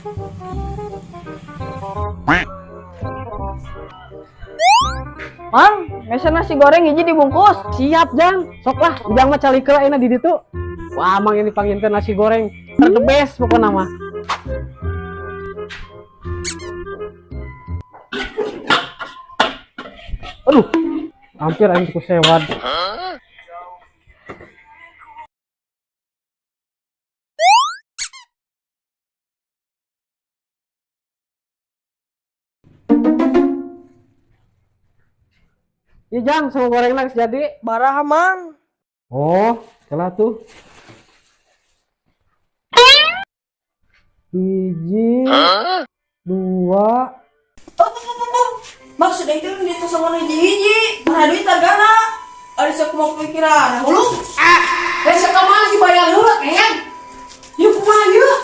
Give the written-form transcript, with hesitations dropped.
Mang, mesen nasi goreng hiji dibungkus. Siap Jang, sok lah, ujang mah calikeula enak di ditu. Wah, mang ini panggilkeun nasi goreng the best pokokna mah. Aduh, hampir aing ku sewad. Iya Jang, sama goreng geus jadi. Baraha, Mang. Oh, salah tuh. Hiji, dua. Maksudnya itu itu sama hiji-hiji. Mana duit hargana? Ada sakumaha pikiran. Hulu. Besok ka mana dibayar heula, kan? Yuk kumaha yuk.